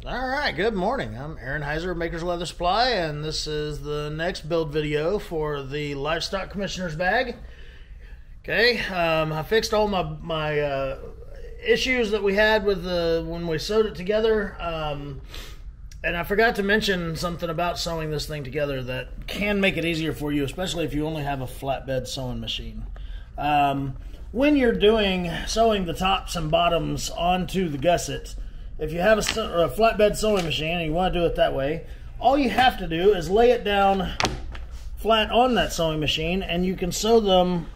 All right, good morning. I'm Aaron Heiser of Maker's Leather Supply, and this is the next build video for the Livestock Commissioner's Bag. Okay, I fixed all my issues that we had with when we sewed it together, and I forgot to mention something about sewing this thing together that can make it easier for you, especially if you only have a flatbed sewing machine. When you're sewing the tops and bottoms onto the gusset, if you have a flatbed sewing machine and you want to do it that way, all you have to do is lay it down flat on that sewing machine and you can sew them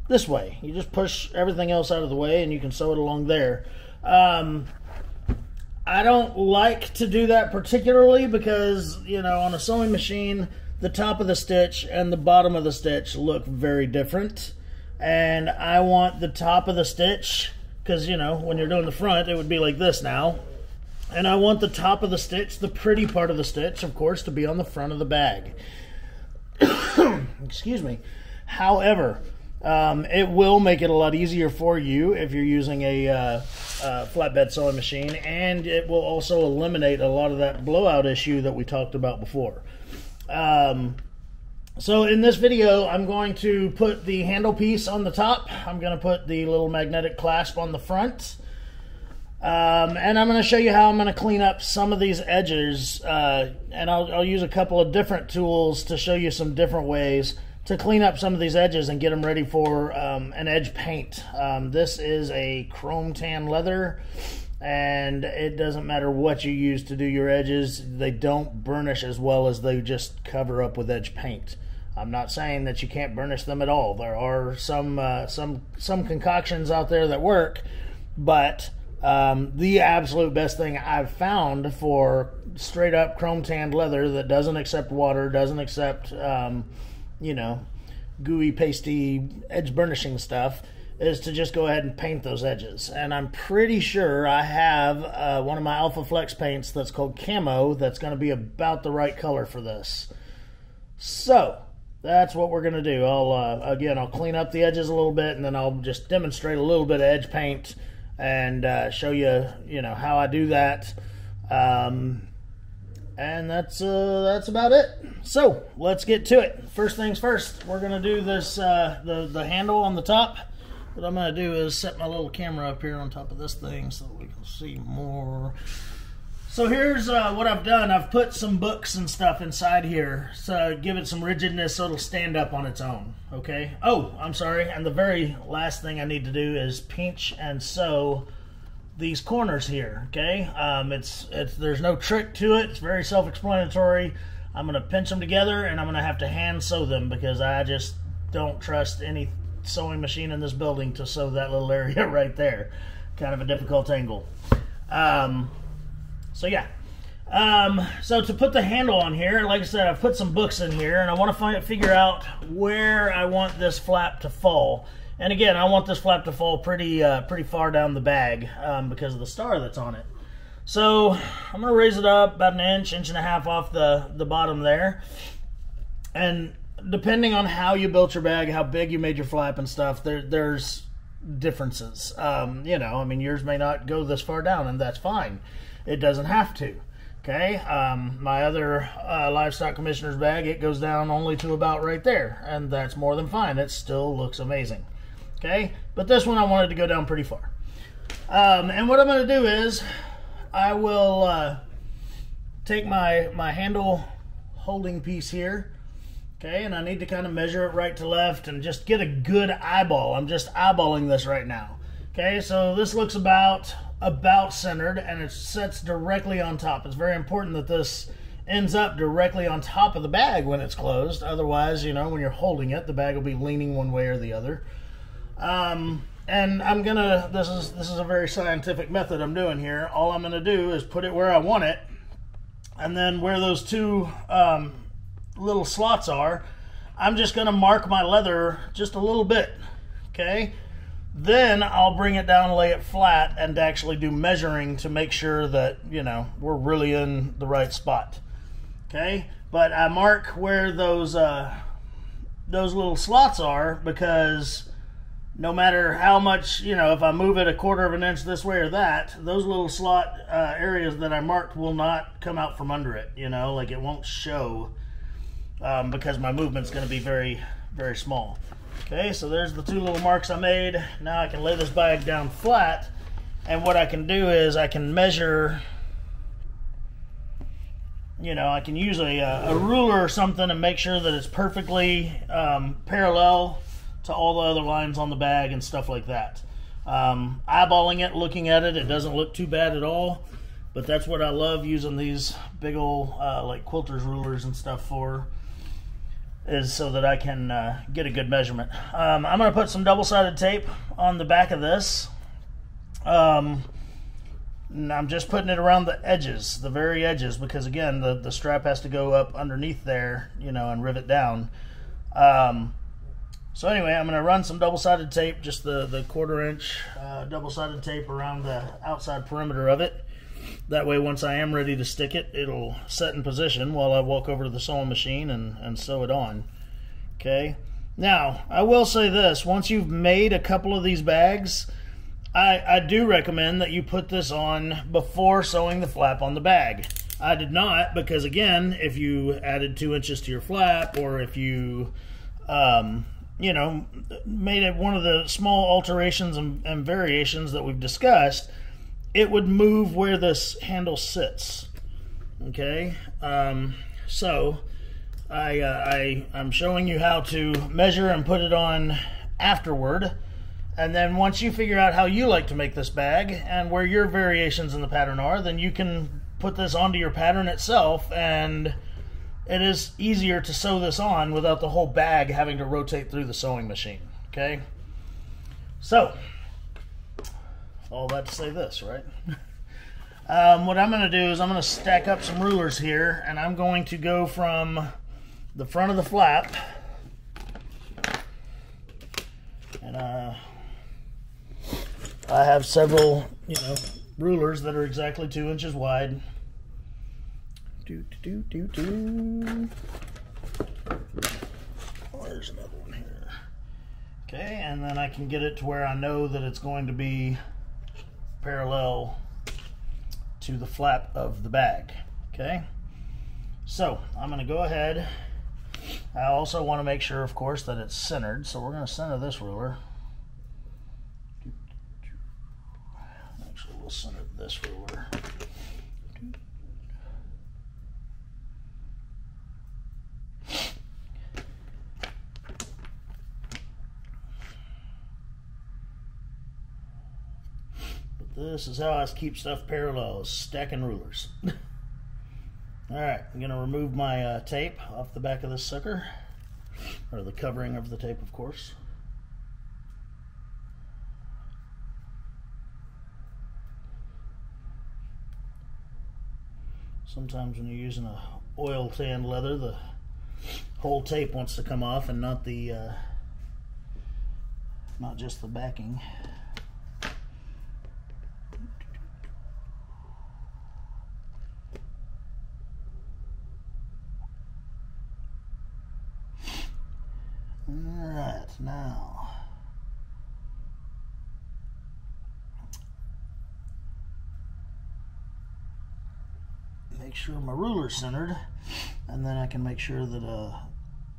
this way. You just push everything else out of the way and you can sew it along there. I don't like to do that particularly because, you know, on a sewing machine, the top of the stitch and the bottom of the stitch look very different. And I want the top of the stitch, because, you know, when you're doing the front, it would be like this now. And I want the top of the stitch, the pretty part of the stitch, of course, to be on the front of the bag. Excuse me. However, it will make it a lot easier for you if you're using a flatbed sewing machine, and it will also eliminate a lot of that blowout issue that we talked about before. So in this video, I'm going to put the handle piece on the top. I'm going to put the little magnetic clasp on the front. And I'm going to show you how I'm going to clean up some of these edges. And I'll use a couple of different tools to show you some different ways to clean up some of these edges and get them ready for an edge paint. This is a chrome tan leather, and it doesn't matter what you use to do your edges. They don't burnish as well as they just cover up with edge paint. I'm not saying that you can't burnish them at all. There are some concoctions out there that work, but the absolute best thing I've found for straight up chrome tanned leather that doesn't accept water, doesn't accept you know, gooey, pasty edge burnishing stuff, is to just go ahead and paint those edges. And I'm pretty sure I have one of my Alpha Flex paints that's called Camo that's going to be about the right color for this. So that's what we're going to do. I'll clean up the edges a little bit, and then I'll just demonstrate a little bit of edge paint and show you, how I do that. And that's about it. So let's get to it. First things first, we're going to do this the handle on the top. What I'm going to do is set my little camera up here on top of this thing so we can see more. So here's what I've done. I've put some books and stuff inside here so give it some rigidness so it'll stand up on its own, okay? Oh, I'm sorry, and the very last thing I need to do is pinch and sew these corners here, okay? There's no trick to it. It's very self-explanatory. I'm going to pinch them together, and I'm going to have to hand sew them because I just don't trust any sewing machine in this building to sew that little area right there. Kind of a difficult angle. So yeah, so to put the handle on here, like I said, I've put some books in here, and I want to figure out where I want this flap to fall. And again, I want this flap to fall pretty far down the bag because of the star that's on it. So I'm going to raise it up about an inch and a half off the bottom there. And depending on how you built your bag, how big you made your flap and stuff, there's differences. I mean, yours may not go this far down, and that's fine. It doesn't have to. Okay, my other Livestock Commissioner's bag, it goes down only to about right there, and that's more than fine. It still looks amazing. Okay, but this one I wanted to go down pretty far. And what I'm going to do is I will take my handle holding piece here, okay, and I need to kind of measure it right to left and just get a good eyeball. I'm just eyeballing this right now. Okay, so this looks about centered, and it sets directly on top. It's very important that this ends up directly on top of the bag when it's closed. Otherwise, when you're holding it, the bag will be leaning one way or the other. And this is a very scientific method I'm doing here. All I'm gonna do is put it where I want it, and then where those two little slots are, I'm just gonna mark my leather just a little bit, okay? Then I'll bring it down, lay it flat, and actually do measuring to make sure that, we're really in the right spot, okay? But I mark where those little slots are because no matter how much, you know, if I move it 1/4 of an inch this way or that, those little slot areas that I marked will not come out from under it, you know, like it won't show because my movement's going to be very, very small. Okay, so there's the 2 little marks I made. Now I can lay this bag down flat, and what I can do is I can measure, you know, I can use a ruler or something and make sure that it's perfectly parallel to all the other lines on the bag and stuff like that. Eyeballing it, looking at it, it doesn't look too bad at all, but that's what I love using these big old like quilters rulers and stuff for, is so that I can get a good measurement. I'm going to put some double-sided tape on the back of this. And I'm just putting it around the edges, the very edges, because again, the strap has to go up underneath there, you know, and rivet down. So anyway, I'm going to run some double-sided tape, just the 1/4 inch double-sided tape around the outside perimeter of it. That way, once I am ready to stick it, it'll set in position while I walk over to the sewing machine and sew it on. Okay. Now, I will say this, once you've made a couple of these bags, I do recommend that you put this on before sewing the flap on the bag. I did not, because again, if you added 2 inches to your flap, or if you, you know, made it one of the small alterations and variations that we've discussed, it would move where this handle sits. Okay, so I'm showing you how to measure and put it on afterward. And then once you figure out how you like to make this bag and where your variations in the pattern are, then you can put this onto your pattern itself, and it is easier to sew this on without the whole bag having to rotate through the sewing machine. Okay, so all that to say this, right? What I'm going to do is I'm going to stack up some rulers here, and I'm going to go from the front of the flap, and I have several, you know, rulers that are exactly 2 inches wide. Oh, there's another one here. Okay, and then I can get it to where I know that it's going to be parallel to the flap of the bag. Okay, so I'm going to go ahead. I also want to make sure, of course, that it's centered, so we're going to center this ruler. Actually, we'll center this ruler. This is how I keep stuff parallel, is stacking rulers. Alright, I'm going to remove my tape off the back of this sucker, or the covering of the tape, of course. Sometimes when you're using a oil tanned leather, the whole tape wants to come off and not the not just the backing. Alright, now make sure my ruler's centered, and then I can make sure that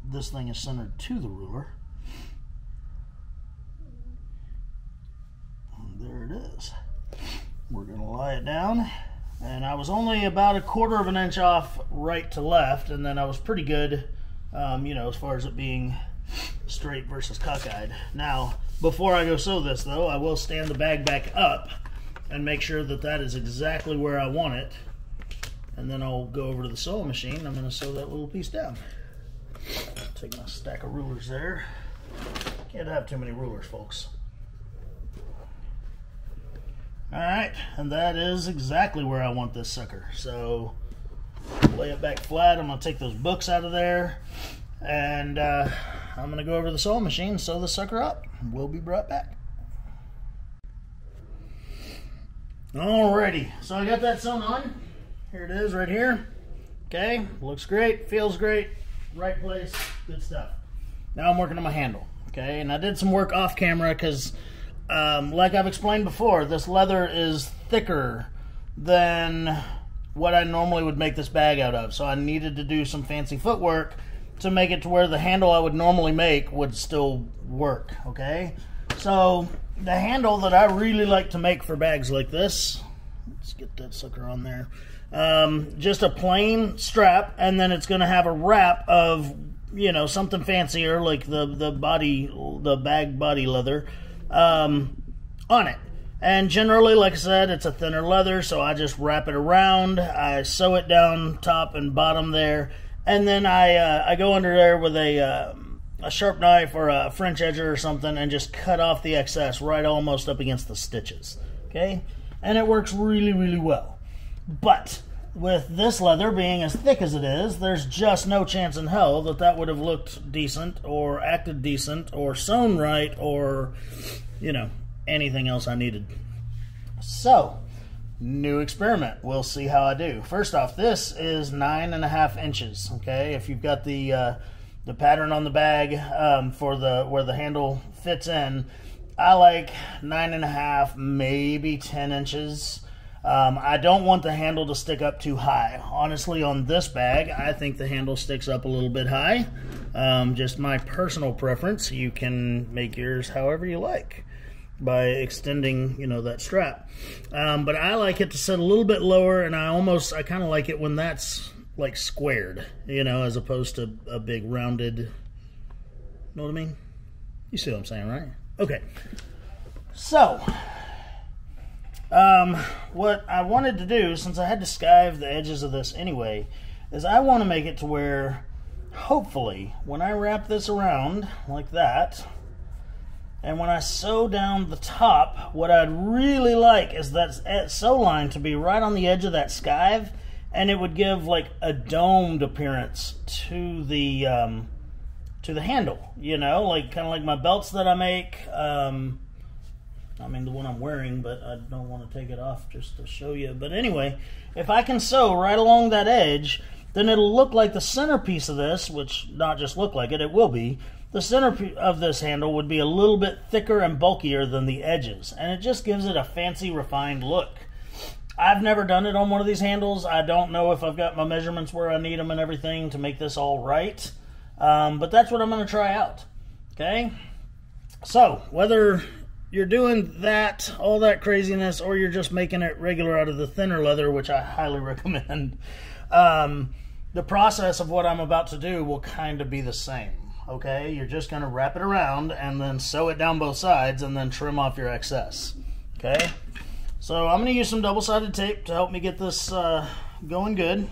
this thing is centered to the ruler. And there it is. We're going to lie it down, and I was only about 1/4 of an inch off right to left, and then I was pretty good, you know, as far as it being straight versus cockeyed. Now, before I go sew this, though, I will stand the bag back up and make sure that that is exactly where I want it, and then I'll go over to the sewing machine. I'm going to sew that little piece down. Take my stack of rulers there. Can't have too many rulers, folks. Alright, and that is exactly where I want this sucker. So, lay it back flat. I'm going to take those books out of there, and I'm going to go over to the sewing machine and sew the sucker up. We'll be right back. Alrighty, so I got that sewn on. Here it is right here. Okay, looks great, feels great, right place, good stuff. Now I'm working on my handle. Okay, and I did some work off camera because, like I've explained before, this leather is thicker than what I normally would make this bag out of. So I needed to do some fancy footwork to make it to where the handle I would normally make would still work, okay? So the handle that I really like to make for bags like this, let's get that sucker on there, just a plain strap, and then it's going to have a wrap of, you know, something fancier like the bag body leather on it. And generally, like I said, it's a thinner leather, so I just wrap it around, I sew it down top and bottom there, and then I go under there with a sharp knife or a French edger or something and just cut off the excess right almost up against the stitches, okay? And it works really, really well. But with this leather being as thick as it is, there's just no chance in hell that that would have looked decent or acted decent or sewn right or, you know, anything else I needed. So, new experiment. We'll see how I do. First off, this is 9.5 inches, okay? If you've got the pattern on the bag for where the handle fits in, I like 9.5, maybe 10 inches. I don't want the handle to stick up too high. Honestly, on this bag, I think the handle sticks up a little bit high. Just my personal preference. You can make yours however you like by extending, you know, that strap. But I like it to sit a little bit lower, and I kind of like it when that's like squared, you know, as opposed to a big rounded, know what I mean? You see what I'm saying, right? Okay. So, what I wanted to do, since I had to skive the edges of this anyway, is I want to make it to where, hopefully, when I wrap this around like that, and when I sew down the top, what I'd really like is that sew line to be right on the edge of that skive, and it would give like a domed appearance to the handle, you know, like kind of like my belts that I make. I mean the one I'm wearing, but I don't want to take it off just to show you. But anyway, if I can sew right along that edge, then it'll look like the centerpiece of this, which not just look like it, it will be. The center of this handle would be a little bit thicker and bulkier than the edges, and it just gives it a fancy, refined look. I've never done it on one of these handles. I don't know if I've got my measurements where I need them and everything to make this all right, but that's what I'm going to try out, okay? So, whether you're doing that, all that craziness, or you're just making it regular out of the thinner leather, which I highly recommend, the process of what I'm about to do will kind of be the same. Okay, you're just going to wrap it around and then sew it down both sides and then trim off your excess. Okay, so I'm going to use some double-sided tape to help me get this going good.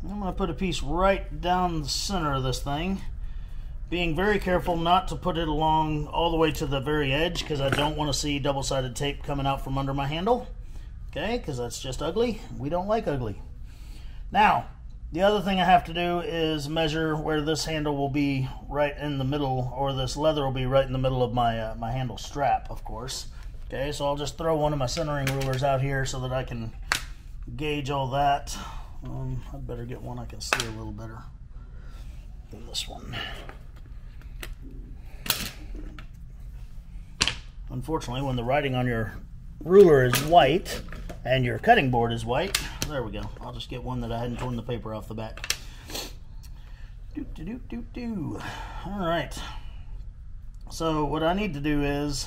I'm going to put a piece right down the center of this thing, being very careful not to put it along all the way to the very edge, because I don't want to see double-sided tape coming out from under my handle. Okay, because that's just ugly. We don't like ugly. Now, the other thing I have to do is measure where this handle will be right in the middle, or this leather will be right in the middle of my my handle strap, of course. Okay, so I'll just throw one of my centering rulers out here so that I can gauge all that. I'd better get one I can see a little better than this one. Unfortunately, when the writing on your ruler is white and your cutting board is white, there we go. I'll just get one that I hadn't torn the paper off the back. All right. So what I need to do is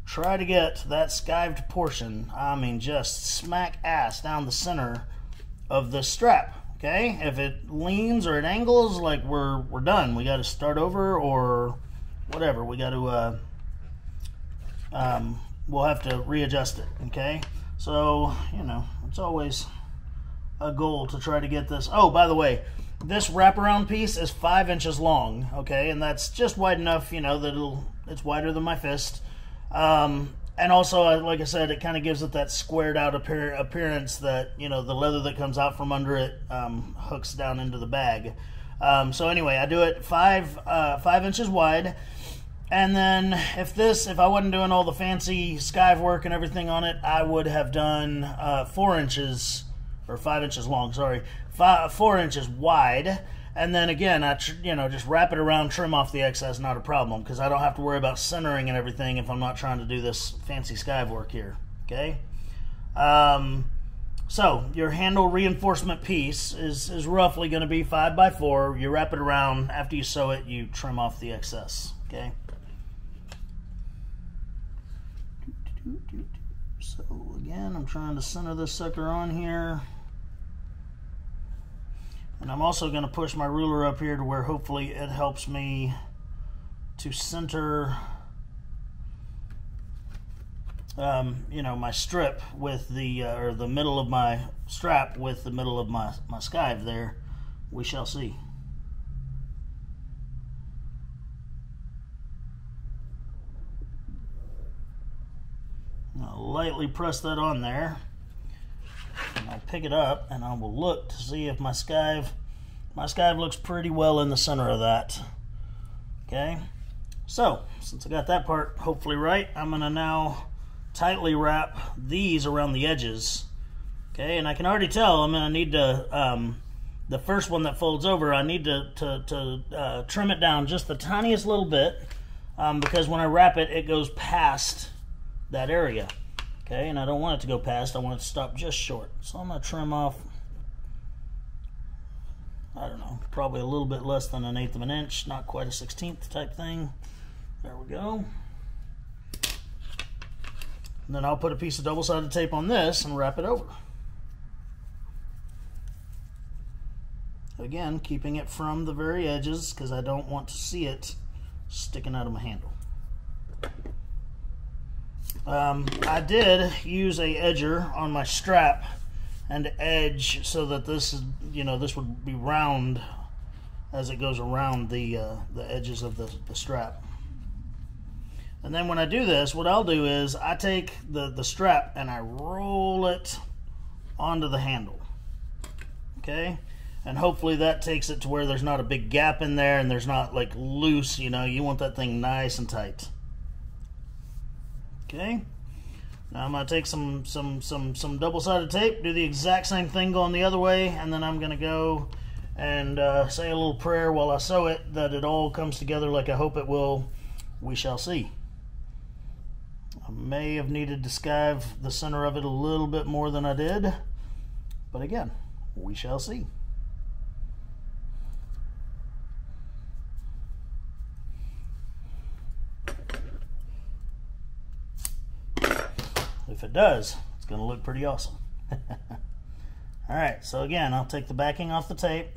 try to get that skived portion, I mean just smack ass down the center of the strap. Okay? If it leans or it angles, like we're done. We got to start over or whatever. We got to we'll have to readjust it, okay? So, you know, it's always a goal to try to get this. Oh, by the way, this wraparound piece is 5 inches long, okay? And that's just wide enough, you know, that it's wider than my fist. And also, like I said, it kind of gives it that squared out appearance that, you know, the leather that comes out from under it hooks down into the bag. So anyway, I do it 5 inches wide. And then if I wasn't doing all the fancy skive work and everything on it, I would have done 4 inches, or 5 inches long, sorry, 4 inches wide. And then again, I just wrap it around, trim off the excess, not a problem, because I don't have to worry about centering and everything if I'm not trying to do this fancy skive work here, okay? So your handle reinforcement piece is roughly going to be 5 by 4. You wrap it around. After you sew it, you trim off the excess, okay? So again, I'm trying to center this sucker on here. And I'm also going to push my ruler up here to where hopefully it helps me to center, my strip with the, or the middle of my strap with the middle of my skive there. We shall see. I'll lightly press that on there. And I'll pick it up and I will look to see if my skive looks pretty well in the center of that. Okay, so since I got that part hopefully right, I'm gonna now tightly wrap these around the edges. Okay, and I can already tell I'm gonna need to, the first one that folds over, I need to trim it down just the tiniest little bit, because when I wrap it, it goes past that area. Okay, and I don't want it to go past, I want it to stop just short. So I'm going to trim off, I don't know, probably a little bit less than 1/8 of an inch, not quite a 1/16 type thing. There we go. And then I'll put a piece of double-sided tape on this and wrap it over. Again, keeping it from the very edges because I don't want to see it sticking out of my handle. I did use a edger on my strap and edge so that this is, this would be round as it goes around the edges of the strap. And then when I do this, what I'll do is I take the strap and I roll it onto the handle. Okay, and hopefully that takes it to where there's not a big gap in there and there's not like loose. You want that thing nice and tight. Okay, now I'm going to take some double-sided tape, do the exact same thing going the other way, and then I'm going to go and say a little prayer while I sew it that it all comes together like I hope it will. We shall see. I may have needed to skive the center of it a little bit more than I did, but again, we shall see. If it does, it's going to look pretty awesome. Alright, so again, I'll take the backing off the tape,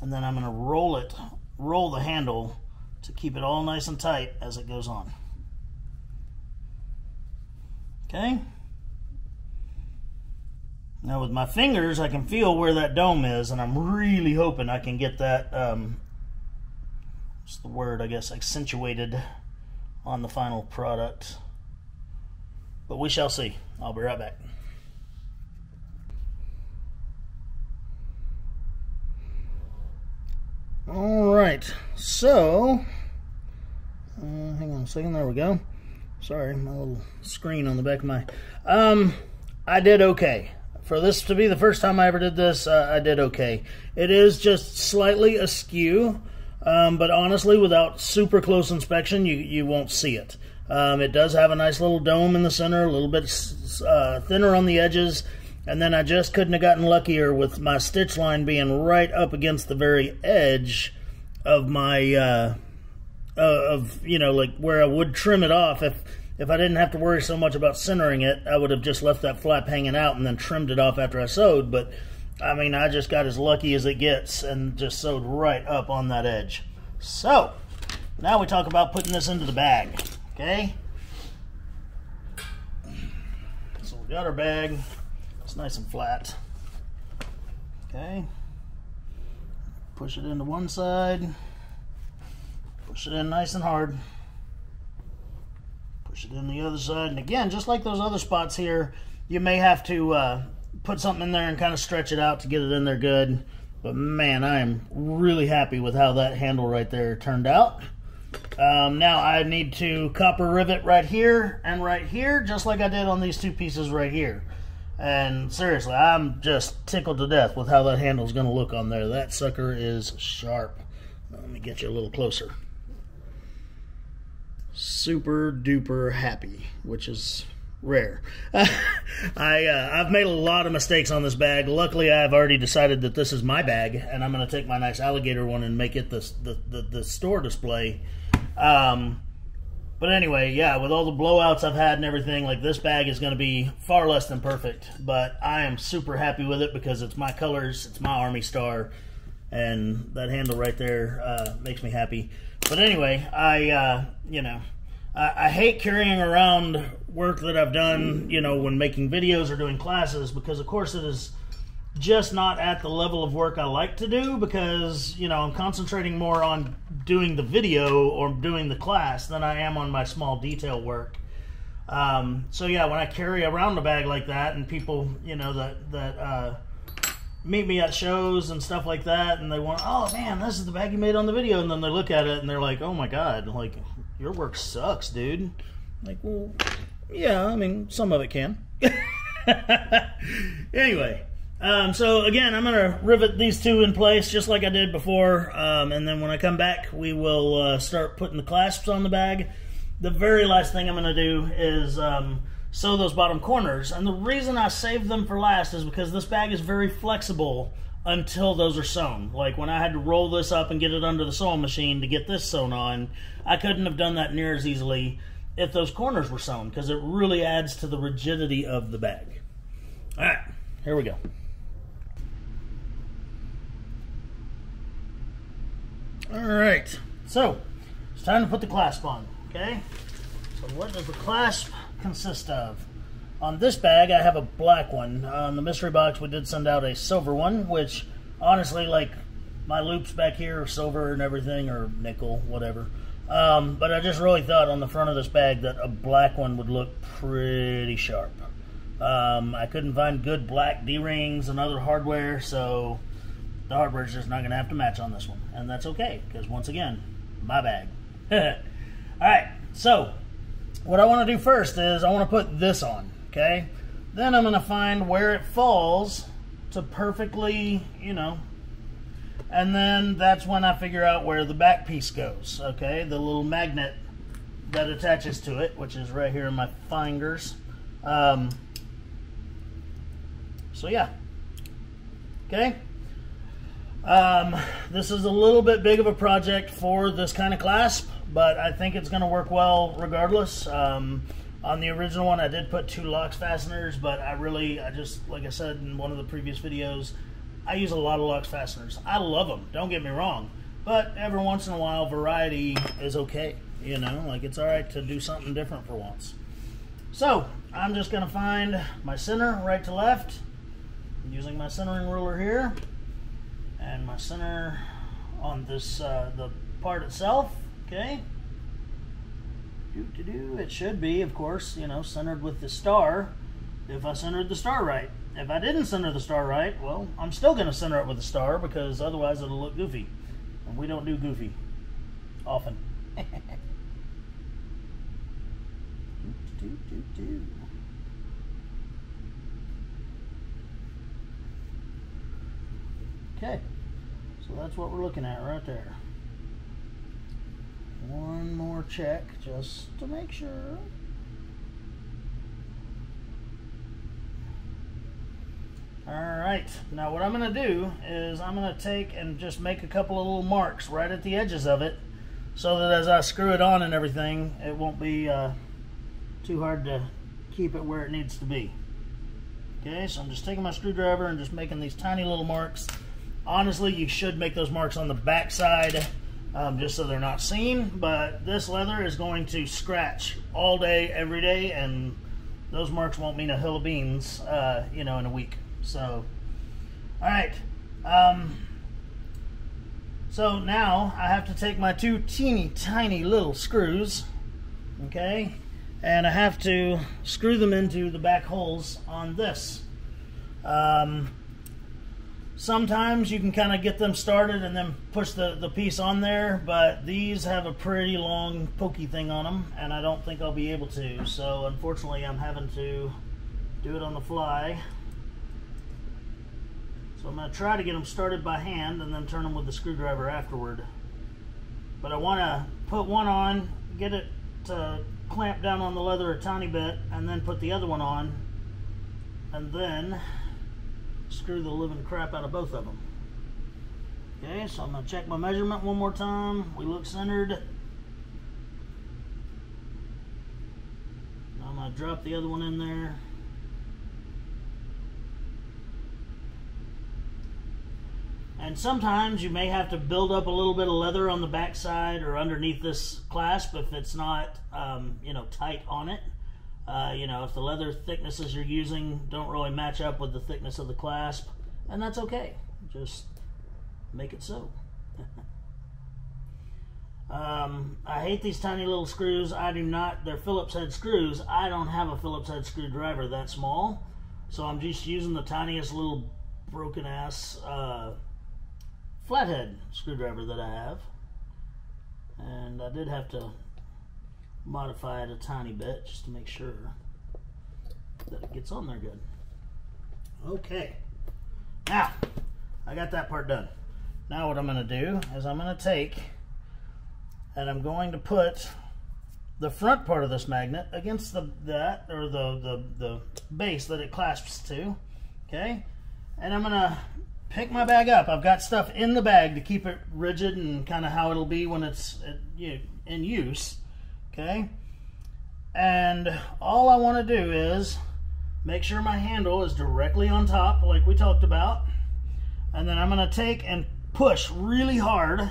and then I'm going to roll the handle to keep it all nice and tight as it goes on. Okay? Now with my fingers, I can feel where that dome is, and I'm really hoping I can get that, what's the word, I guess, accentuated on the final product. But we shall see. I'll be right back. All right, so hang on a second. There we go. Sorry, my little screen on the back of my. I did okay. For this to be the first time I ever did this, I did okay. It is just slightly askew, but honestly, without super close inspection, you won't see it. It does have a nice little dome in the center, a little bit thinner on the edges, and then I just couldn't have gotten luckier with my stitch line being right up against the very edge of my, like where I would trim it off. If I didn't have to worry so much about centering it, I would have just left that flap hanging out and then trimmed it off after I sewed, but I mean, I just got as lucky as it gets and just sewed right up on that edge. So, now we talk about putting this into the bag. Okay, so we got our bag. It's nice and flat. Okay, push it into one side, push it in nice and hard, push it in the other side, and again, just like those other spots here, you may have to put something in there and kind of stretch it out to get it in there good. But man, I am really happy with how that handle right there turned out. Now I need to copper rivet right here and right here, just like I did on these two pieces right here. And seriously, I'm just tickled to death with how that handle's going to look on there. That sucker is sharp. Let me get you a little closer. Super duper happy, which is rare. I've made a lot of mistakes on this bag. Luckily, I've already decided that this is my bag, and I'm going to take my nice alligator one and make it the store display. But anyway, yeah, with all the blowouts I've had and everything, like, this bag is going to be far less than perfect. But I am super happy with it because it's my colors, it's my Army star, and that handle right there makes me happy. But anyway, I hate carrying around work that I've done, you know, when making videos or doing classes, because of course it is just not at the level of work I like to do, because, you know, I'm concentrating more on doing the video or doing the class than I am on my small detail work. So yeah, when I carry around a bag like that, and people, you know, that meet me at shows and stuff like that, and they want, oh man, this is the bag you made on the video, and then they look at it and they're like, oh my god, like, your work sucks, dude. Like, well, yeah, I mean, some of it can. Anyway, so again, I'm going to rivet these two in place just like I did before, and then when I come back, we will start putting the clasps on the bag. The very last thing I'm going to do is sew those bottom corners, and the reason I saved them for last is because this bag is very flexible until those are sewn. Like, when I had to roll this up and get it under the sewing machine to get this sewn on, I couldn't have done that near as easily if those corners were sewn, because it really adds to the rigidity of the bag. Alright, here we go. Alright, so it's time to put the clasp on, okay? So what does the clasp consist of? On this bag, I have a black one. On the mystery box, we did send out a silver one, which, honestly, like, my loops back here are silver and everything, or nickel, whatever. But I just really thought on the front of this bag that a black one would look pretty sharp. I couldn't find good black D-rings and other hardware, so the hardware's just not going to have to match on this one. And that's okay, because once again, my bag. Alright, so what I want to do first is I want to put this on. Okay, then I'm going to find where it falls to perfectly, you know, and then that's when I figure out where the back piece goes, okay, the little magnet that attaches to it, which is right here in my fingers. So yeah, okay, this is a little bit big of a project for this kind of clasp, but I think it's going to work well regardless. On the original one, I did put 2 LOX fasteners, but I just, like I said in one of the previous videos, I use a lot of LOX fasteners. I love them, don't get me wrong, but every once in a while, variety is okay, you know, like, it's alright to do something different for once. So, I'm just going to find my center right to left, using my centering ruler here, and my center on this, the part itself, okay? It should be, of course, you know, centered with the star, if I centered the star right. If I didn't center the star right, well, I'm still going to center it with a star, because otherwise it'll look goofy. And we don't do goofy often. Okay, so that's what we're looking at right there. One more check just to make sure. Alright, now what I'm going to do is I'm going to take and just make a couple of little marks right at the edges of it, so that as I screw it on and everything, it won't be too hard to keep it where it needs to be. Okay, so I'm just taking my screwdriver and just making these tiny little marks. Honestly, you should make those marks on the back side, just so they're not seen, but this leather is going to scratch all day, every day, and those marks won't mean a hill of beans, you know, in a week. So, alright, so now I have to take my 2 teeny tiny little screws, okay, and I have to screw them into the back holes on this. Sometimes you can kind of get them started and then push the piece on there, but these have a pretty long pokey thing on them, and I don't think I'll be able to. So unfortunately, I'm having to do it on the fly. So I'm going to try to get them started by hand and then turn them with the screwdriver afterward. But I want to put one on, get it to clamp down on the leather a tiny bit, and then put the other one on, and then screw the living crap out of both of them. Okay, so I'm going to check my measurement one more time. We look centered. Now I'm going to drop the other one in there. And sometimes you may have to build up a little bit of leather on the back side or underneath this clasp if it's not, you know, tight on it. You know, if the leather thicknesses you're using don't really match up with the thickness of the clasp, and that's okay. Just make it so. I hate these tiny little screws. I do not, they're Phillips head screws. I don't have a Phillips head screwdriver that small, so I'm just using the tiniest little broken ass flathead screwdriver that I have, and I did have to modify it a tiny bit just to make sure that it gets on there good. Okay, now I got that part done. Now what I'm going to do is I'm going to take and I'm going to put the front part of this magnet against the base that it clasps to. Okay, and I'm going to pick my bag up. I've got stuff in the bag to keep it rigid and kind of how it'll be when it's in use. Okay, and all I want to do is make sure my handle is directly on top like we talked about, and then I'm going to take and push really hard.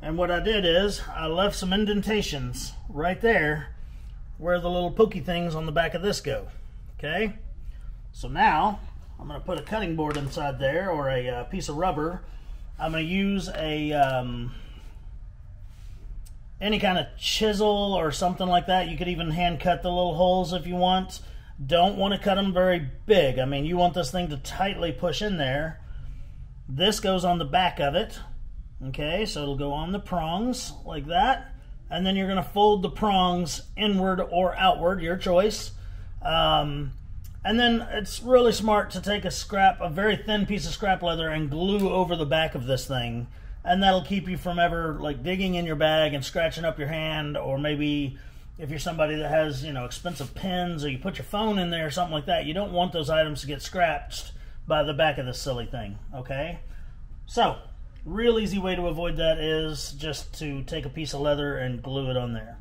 And what I did is I left some indentations right there where the little pokey things on the back of this go. Okay, so now I'm going to put a cutting board inside there, or a piece of rubber. I'm going to use a any kind of chisel or something like that. You could even hand cut the little holes if you want. Don't want to cut them very big. I mean, you want this thing to tightly push in there. This goes on the back of it. Okay, so it'll go on the prongs like that. And then you're going to fold the prongs inward or outward, your choice. And then it's really smart to take a very thin piece of scrap leather and glue over the back of this thing. And that'll keep you from ever like digging in your bag and scratching up your hand, or maybe if you're somebody that has, you know, expensive pens, or you put your phone in there or something like that, you don't want those items to get scratched by the back of this silly thing, okay? So, real easy way to avoid that is just to take a piece of leather and glue it on there.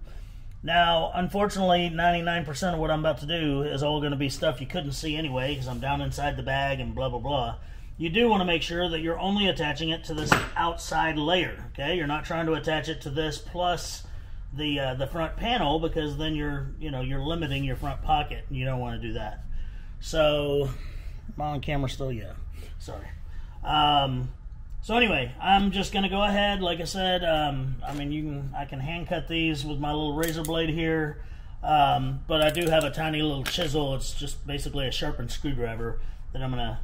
Now, unfortunately, 99% of what I'm about to do is all going to be stuff you couldn't see anyway, because I'm down inside the bag and blah, blah, blah. You do want to make sure that you're only attaching it to this outside layer, okay? You're not trying to attach it to this plus the front panel, because then you're limiting your front pocket, and you don't want to do that. So, am I on camera still? Yeah. Sorry. So anyway, I'm just going to go ahead, like I said, I mean, I can hand cut these with my little razor blade here, but I do have a tiny little chisel. It's just basically a sharpened screwdriver that I'm going to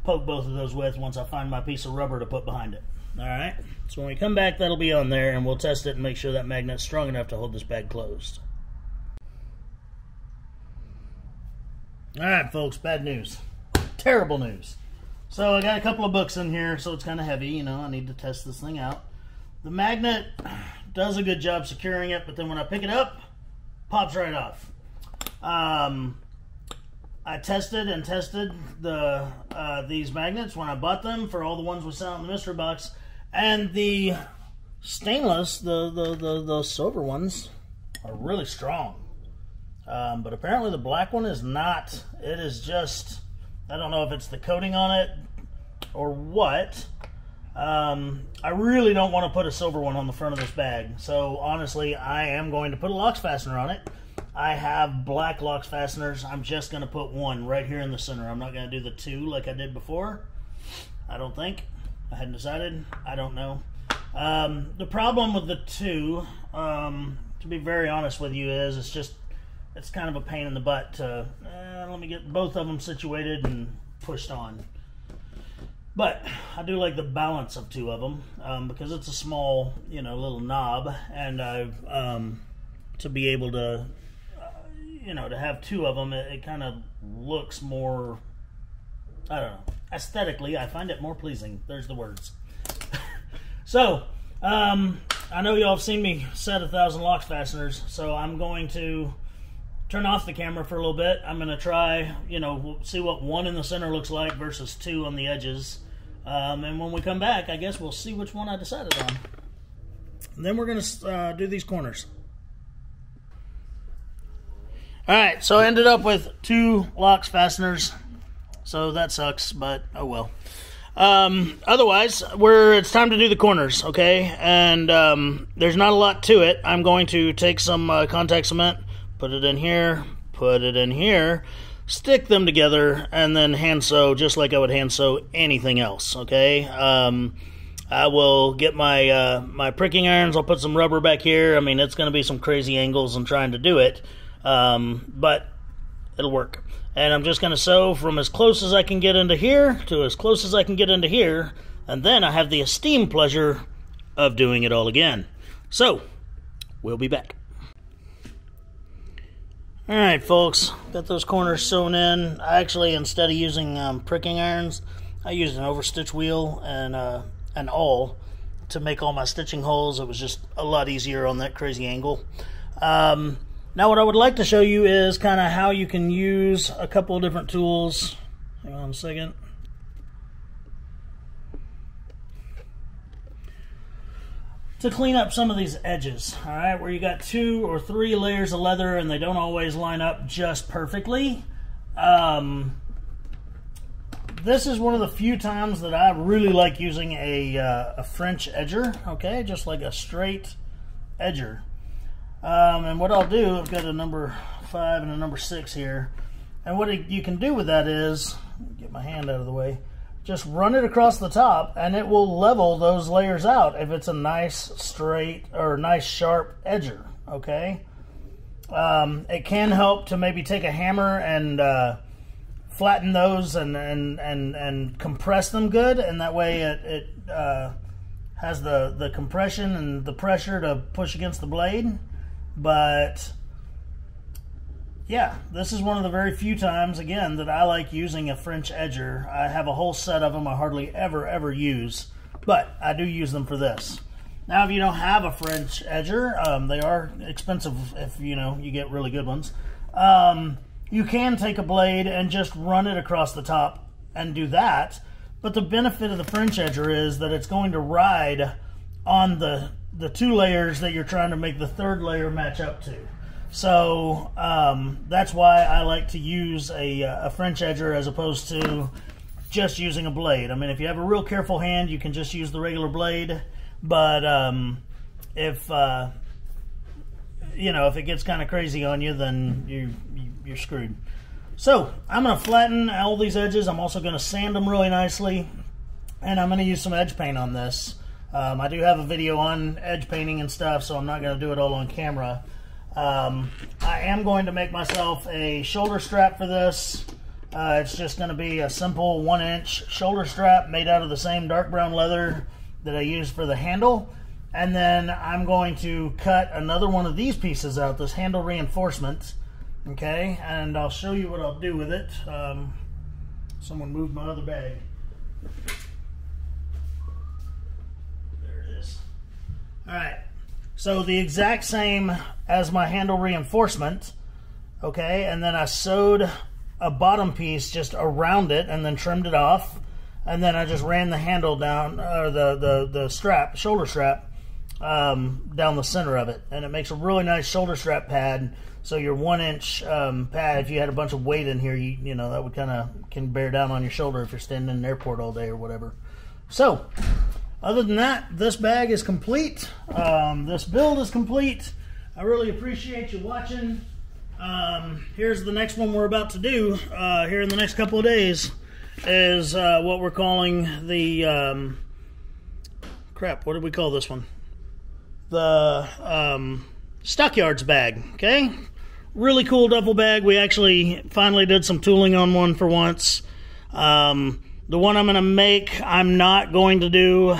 poke both of those with once I find my piece of rubber to put behind it. Alright, so when we come back, that'll be on there, and we'll test it and make sure that magnet's strong enough to hold this bag closed. Alright folks, bad news. Terrible news. So I got a couple of books in here, so it's kind of heavy, you know, I need to test this thing out. The magnet does a good job securing it, but then when I pick it up, pops right off. I tested these magnets when I bought them for all the ones we sent out in the mystery box, and the stainless, the silver ones are really strong. But apparently the black one is not. It is just, I don't know if it's the coating on it or what. I really don't want to put a silver one on the front of this bag, so honestly I am going to put a locks fastener on it. I have black locks fasteners. I'm just going to put one right here in the center. I'm not going to do the two like I did before. I don't think. I hadn't decided. I don't know. The problem with the two, to be very honest with you, is it's kind of a pain in the butt to, let me get both of them situated and pushed on. But I do like the balance of two of them because it's a small, little knob, and I've to be able to, to have two of them, it kind of looks more, I don't know, aesthetically, I find it more pleasing. There's the words. So, I know y'all have seen me set 1,000 LOX fasteners, so I'm going to turn off the camera for a little bit. I'm going to try, see what one in the center looks like versus two on the edges. And when we come back, I guess we'll see which one I decided on. And then we're going to do these corners. Alright, so I ended up with 2 LOX fasteners. So that sucks, but oh well. Otherwise, it's time to do the corners, okay? And there's not a lot to it. I'm going to take some contact cement, put it in here, put it in here, stick them together, and then hand sew just like I would hand sew anything else, okay? I will get my my pricking irons. I'll put some rubber back here. I mean, it's going to be some crazy angles in trying to do it, but it'll work. And I'm just going to sew from as close as I can get into here to as close as I can get into here, and then I have the esteemed pleasure of doing it all again. So, we'll be back. Alright folks, got those corners sewn in. I actually, instead of using pricking irons, I used an overstitch wheel and an awl to make all my stitching holes. It was just a lot easier on that crazy angle. Now what I would like to show you is kind of how you can use a couple of different tools. Hang on a second. To clean up some of these edges, all right, where you got 2 or 3 layers of leather and they don't always line up just perfectly. This is one of the few times that I really like using a French edger, okay, just like a straight edger. And what I'll do, I've got a number 5 and a number 6 here, and what you can do with that is, get my hand out of the way, just run it across the top and it will level those layers out if it's a nice straight or nice sharp edger, okay? It can help to maybe take a hammer and flatten those and compress them good, and that way it has the compression and the pressure to push against the blade. But yeah, this is one of the very few times, again, that I like using a French edger. I have a whole set of them I hardly ever use, but I do use them for this. Now, if you don't have a French edger, they are expensive if you get really good ones. You can take a blade and just run it across the top and do that. But the benefit of the French edger is that it's going to ride on the 2 layers that you're trying to make the 3rd layer match up to. So that's why I like to use a French edger as opposed to just using a blade. I mean, if you have a real careful hand, you can just use the regular blade. But if it gets kind of crazy on you, then you're screwed. So I'm going to flatten all these edges. I'm also going to sand them really nicely, and I'm going to use some edge paint on this. I do have a video on edge painting and stuff, so I'm not going to do it all on camera. I am going to make myself a shoulder strap for this. It's just going to be a simple 1-inch shoulder strap made out of the same dark brown leather that I used for the handle. And then I'm going to cut another one of these pieces out, this handle reinforcement. Okay, and I'll show you what I'll do with it. Someone moved my other bag. Alright, so the exact same as my handle reinforcement, okay, and then I sewed a bottom piece just around it and then trimmed it off, and then I just ran the handle down, or the strap, shoulder strap, down the center of it, and it makes a really nice shoulder strap pad. So your 1-inch pad, if you had a bunch of weight in here, you know, that would can bear down on your shoulder if you're standing in an airport all day or whatever. So, other than that, this bag is complete. This build is complete. I really appreciate you watching. Here's the next one we're about to do here in the next couple of days is what we're calling the, crap, what did we call this one? The Stockyards bag, okay? Really cool duffel bag. We actually finally did some tooling on one for once. The one I'm going to make, I'm not going to do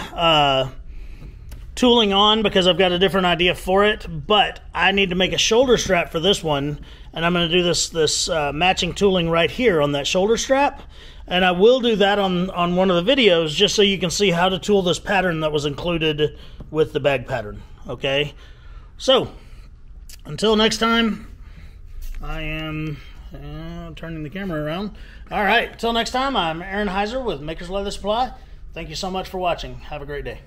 tooling on because I've got a different idea for it, but I need to make a shoulder strap for this one, and I'm going to do this matching tooling right here on that shoulder strap, and I will do that on one of the videos just so you can see how to tool this pattern that was included with the bag pattern, okay? So, until next time, I am turning the camera around. All right, until next time, I'm Aaron Heiser with Maker's Leather Supply. Thank you so much for watching. Have a great day.